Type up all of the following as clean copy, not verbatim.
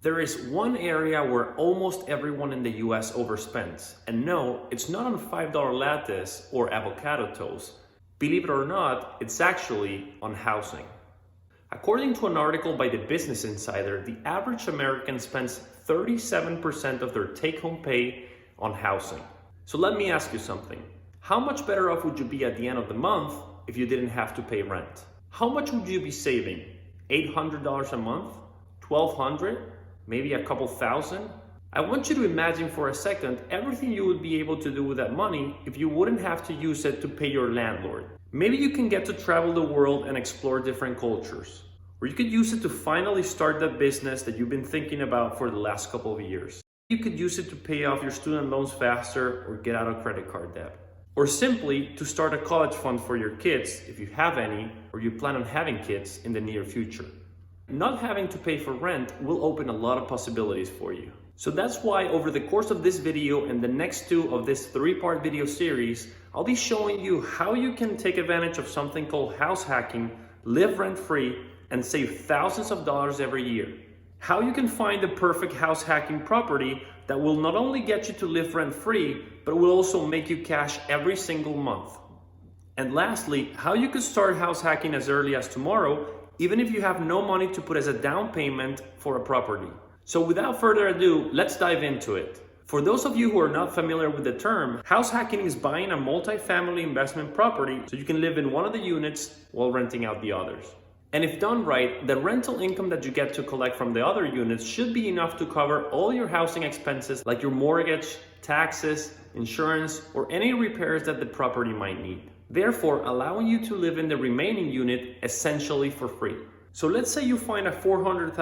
There is one area where almost everyone in the US overspends. And no, it's not on $5 lattes or avocado toast. Believe it or not, it's actually on housing. According to an article by the Business Insider, the average American spends 37% of their take-home pay on housing. So let me ask you something. How much better off would you be at the end of the month if you didn't have to pay rent? How much would you be saving? $800 a month? $1,200? Maybe a couple thousand? I want you to imagine for a second everything you would be able to do with that money if you wouldn't have to use it to pay your landlord. Maybe you can get to travel the world and explore different cultures. Or you could use it to finally start that business that you've been thinking about for the last couple of years. You could use it to pay off your student loans faster or get out of credit card debt. Or simply to start a college fund for your kids, if you have any, or you plan on having kids in the near future. Not having to pay for rent will open a lot of possibilities for you. So that's why over the course of this video and the next two of this 3-part video series, I'll be showing you how you can take advantage of something called house hacking, live rent-free, and save thousands of dollars every year. How you can find the perfect house hacking property that will not only get you to live rent-free, but will also make you cash every single month. And lastly, how you could start house hacking as early as tomorrow, even if you have no money to put as a down payment for a property. So without further ado, let's dive into it. For those of you who are not familiar with the term, house hacking is buying a multi-family investment property so you can live in one of the units while renting out the others. And if done right, the rental income that you get to collect from the other units should be enough to cover all your housing expenses like your mortgage, taxes, insurance, or any repairs that the property might need. Therefore, allowing you to live in the remaining unit essentially for free. So let's say you find a $400,000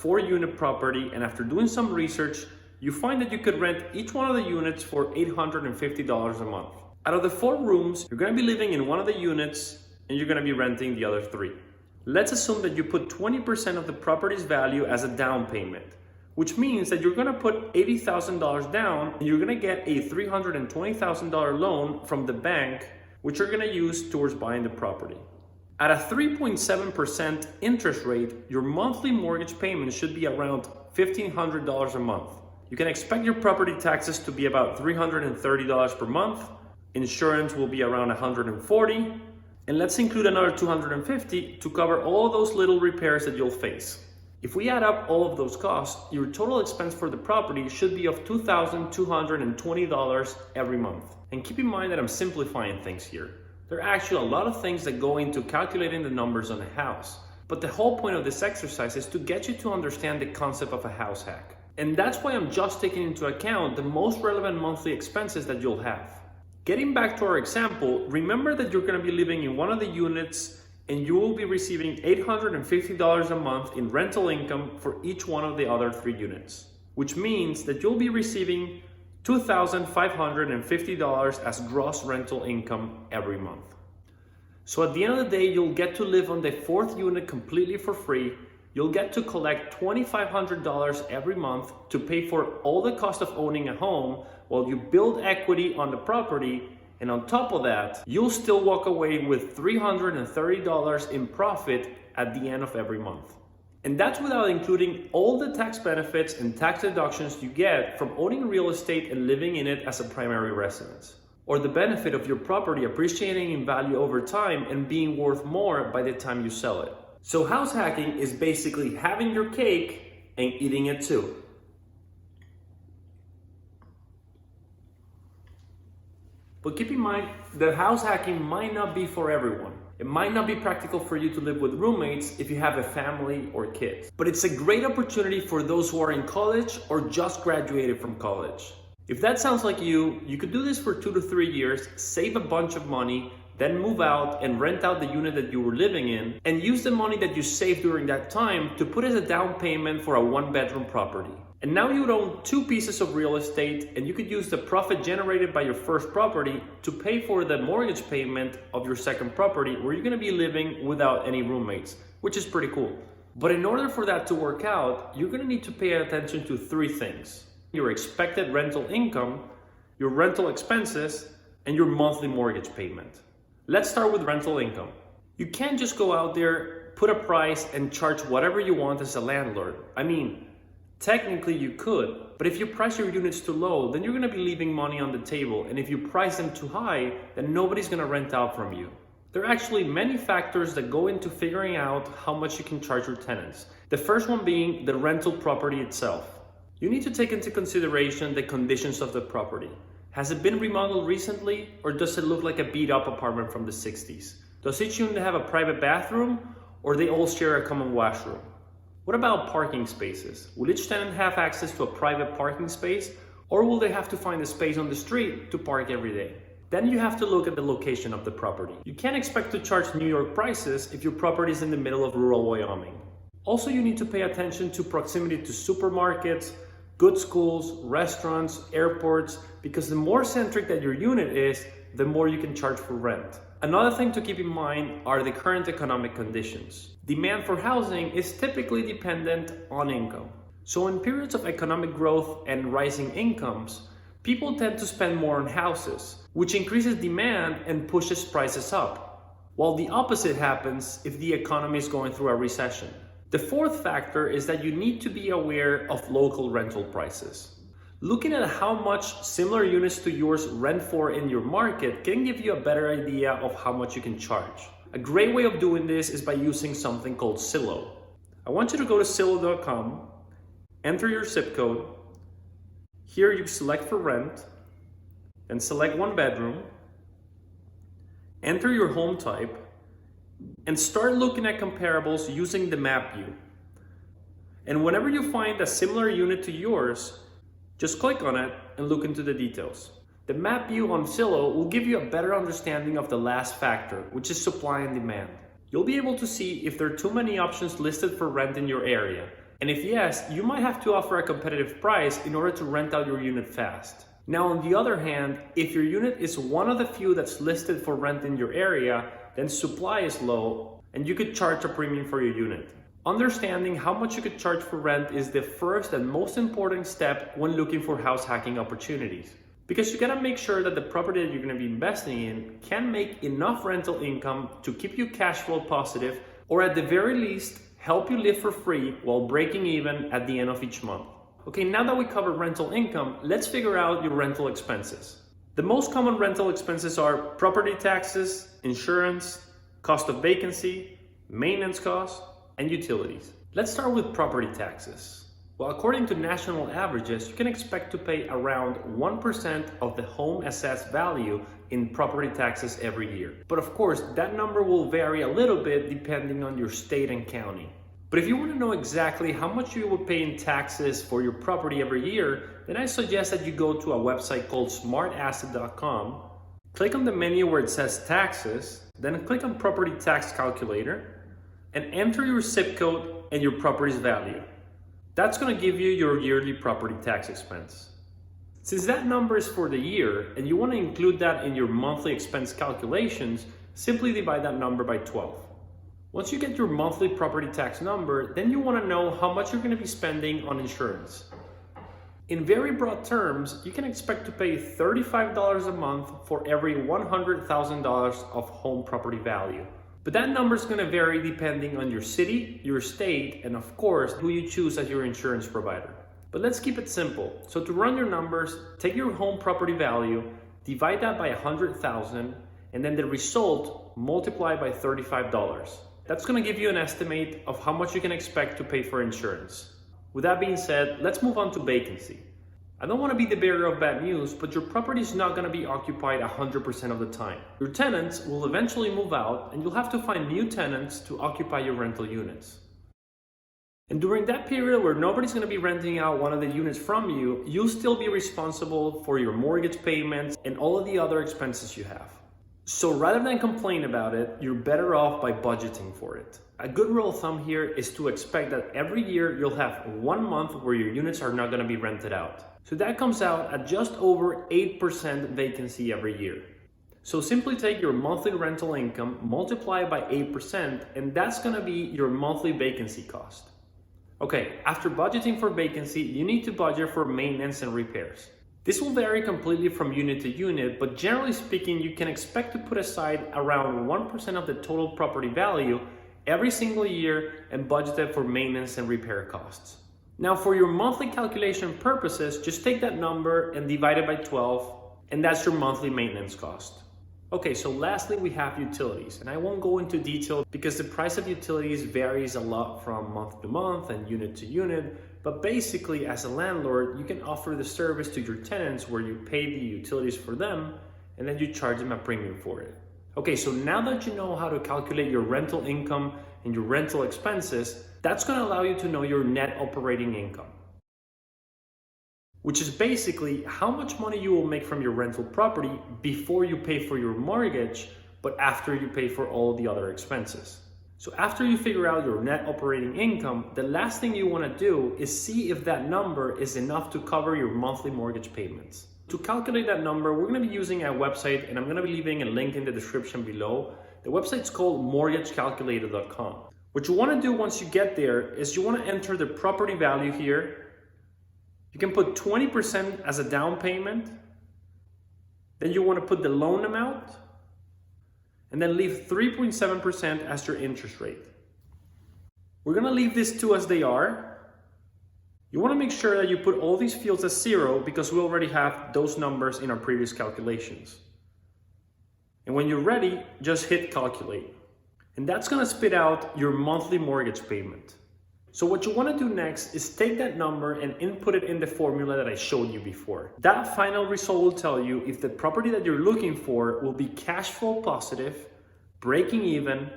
4-unit property, and after doing some research, you find that you could rent each one of the units for $850 a month. Out of the 4 rooms, you're going to be living in one of the units and you're going to be renting the other 3. Let's assume that you put 20% of the property's value as a down payment, which means that you're going to put $80,000 down and you're going to get a $320,000 loan from the bank, which you're going to use towards buying the property. At a 3.7% interest rate, your monthly mortgage payment should be around $1,500 a month. You can expect your property taxes to be about $330 per month. Insurance will be around $140, and let's include another $250 to cover all those little repairs that you'll face. If we add up all of those costs, your total expense for the property should be of $2,220 every month. And keep in mind that I'm simplifying things here. There are actually a lot of things that go into calculating the numbers on a house. But the whole point of this exercise is to get you to understand the concept of a house hack. And that's why I'm just taking into account the most relevant monthly expenses that you'll have. Getting back to our example, remember that you're going to be living in one of the units and you will be receiving $850 a month in rental income for each one of the other 3 units, which means that you'll be receiving $2,550 as gross rental income every month. So at the end of the day, you'll get to live on the 4th unit completely for free. You'll get to collect $2,500 every month to pay for all the cost of owning a home while you build equity on the property. And on top of that, you'll still walk away with $330 in profit at the end of every month. And that's without including all the tax benefits and tax deductions you get from owning real estate and living in it as a primary residence, or the benefit of your property appreciating in value over time and being worth more by the time you sell it. So house hacking is basically having your cake and eating it too. But keep in mind that house hacking might not be for everyone. It might not be practical for you to live with roommates if you have a family or kids. But it's a great opportunity for those who are in college or just graduated from college. If that sounds like you could do this for 2 to 3 years, save a bunch of money, then move out and rent out the unit that you were living in, and use the money that you saved during that time to put as a down payment for a 1-bedroom property. And now you would own 2 pieces of real estate, and you could use the profit generated by your first property to pay for the mortgage payment of your second property, where you're going to be living without any roommates, which is pretty cool. But in order for that to work out, you're going to need to pay attention to 3 things: your expected rental income, your rental expenses, and your monthly mortgage payment. Let's start with rental income. You can't just go out there, put a price and charge whatever you want as a landlord. I mean, technically you could, but if you price your units too low, then you're gonna be leaving money on the table. And if you price them too high, then nobody's gonna rent out from you. There are actually many factors that go into figuring out how much you can charge your tenants. The first one being the rental property itself. You need to take into consideration the conditions of the property. Has it been remodeled recently, or does it look like a beat up apartment from the 60s? Does each unit have a private bathroom, or they all share a common washroom? What about parking spaces? Will each tenant have access to a private parking space, or will they have to find a space on the street to park every day? Then you have to look at the location of the property. You can't expect to charge New York prices if your property is in the middle of rural Wyoming. Also, you need to pay attention to proximity to supermarkets, good schools, restaurants, airports, because the more centric that your unit is, the more you can charge for rent. Another thing to keep in mind are the current economic conditions. Demand for housing is typically dependent on income. So in periods of economic growth and rising incomes, people tend to spend more on houses, which increases demand and pushes prices up, while the opposite happens if the economy is going through a recession. The fourth factor is that you need to be aware of local rental prices. Looking at how much similar units to yours rent for in your market can give you a better idea of how much you can charge. A great way of doing this is by using something called Zillow. I want you to go to Zillow.com, enter your zip code. Here you select for rent, and select 1 bedroom, enter your home type, and start looking at comparables using the map view. And whenever you find a similar unit to yours, just click on it and look into the details. The map view on Zillow will give you a better understanding of the last factor, which is supply and demand. You'll be able to see if there are too many options listed for rent in your area. And if yes, you might have to offer a competitive price in order to rent out your unit fast. Now, on the other hand, if your unit is one of the few that's listed for rent in your area, then supply is low and you could charge a premium for your unit. Understanding how much you could charge for rent is the first and most important step when looking for house hacking opportunities. Because you gotta make sure that the property that you're gonna be investing in can make enough rental income to keep you cash flow positive, or at the very least, help you live for free while breaking even at the end of each month. Okay, now that we covered rental income, let's figure out your rental expenses. The most common rental expenses are property taxes, insurance, cost of vacancy, maintenance costs, and utilities. Let's start with property taxes. Well, according to national averages, you can expect to pay around 1% of the home assessed value in property taxes every year. But of course, that number will vary a little bit depending on your state and county. But if you want to know exactly how much you would pay in taxes for your property every year, then I suggest that you go to a website called smartasset.com, click on the menu where it says taxes, then click on property tax calculator, and enter your zip code and your property's value. That's going to give you your yearly property tax expense. Since that number is for the year and you want to include that in your monthly expense calculations, simply divide that number by 12. Once you get your monthly property tax number, then you want to know how much you're going to be spending on insurance. In very broad terms, you can expect to pay $35 a month for every $100,000 of home property value. But that number is going to vary depending on your city, your state, and of course, who you choose as your insurance provider. But let's keep it simple. So to run your numbers, take your home property value, divide that by 100,000, and then the result multiply by $35. That's going to give you an estimate of how much you can expect to pay for insurance. With that being said, let's move on to vacancy. I don't want to be the bearer of bad news, but your property is not going to be occupied 100% of the time. Your tenants will eventually move out and you'll have to find new tenants to occupy your rental units. And during that period where nobody's going to be renting out one of the units from you, you'll still be responsible for your mortgage payments and all of the other expenses you have. So rather than complain about it, you're better off by budgeting for it. A good rule of thumb here is to expect that every year you'll have 1 month where your units are not going to be rented out. So that comes out at just over 8% vacancy every year. So simply take your monthly rental income, multiply by 8%, and that's going to be your monthly vacancy cost. Okay, after budgeting for vacancy, you need to budget for maintenance and repairs. This will vary completely from unit to unit, but generally speaking, you can expect to put aside around 1% of the total property value every single year and budgeted for maintenance and repair costs. Now for your monthly calculation purposes, just take that number and divide it by 12, and that's your monthly maintenance cost. Okay, so lastly we have utilities, and I won't go into detail because the price of utilities varies a lot from month to month and unit to unit, but basically as a landlord, you can offer the service to your tenants where you pay the utilities for them and then you charge them a premium for it. Okay, so now that you know how to calculate your rental income and your rental expenses, that's going to allow you to know your net operating income, which is basically how much money you will make from your rental property before you pay for your mortgage, but after you pay for all the other expenses. So after you figure out your net operating income, the last thing you want to do is see if that number is enough to cover your monthly mortgage payments. To calculate that number, we're going to be using a website, and I'm going to be leaving a link in the description below. The website's called mortgagecalculator.com. What you want to do once you get there is you want to enter the property value here. You can put 20% as a down payment. Then you want to put the loan amount, and then leave 3.7% as your interest rate. We're going to leave these two as they are. You want to make sure that you put all these fields as 0 because we already have those numbers in our previous calculations. And when you're ready, just hit calculate. And that's going to spit out your monthly mortgage payment. So what you want to do next is take that number and input it in the formula that I showed you before. That final result will tell you if the property that you're looking for will be cash flow positive, breaking even,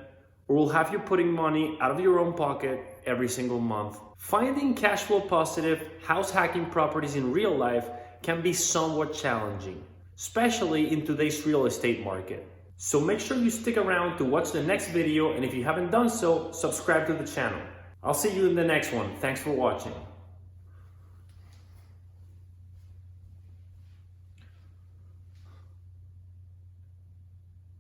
or will have you putting money out of your own pocket every single month. Finding cash flow positive house hacking properties in real life can be somewhat challenging, especially in today's real estate market. So make sure you stick around to watch the next video, and if you haven't done so, subscribe to the channel. I'll see you in the next one. Thanks for watching.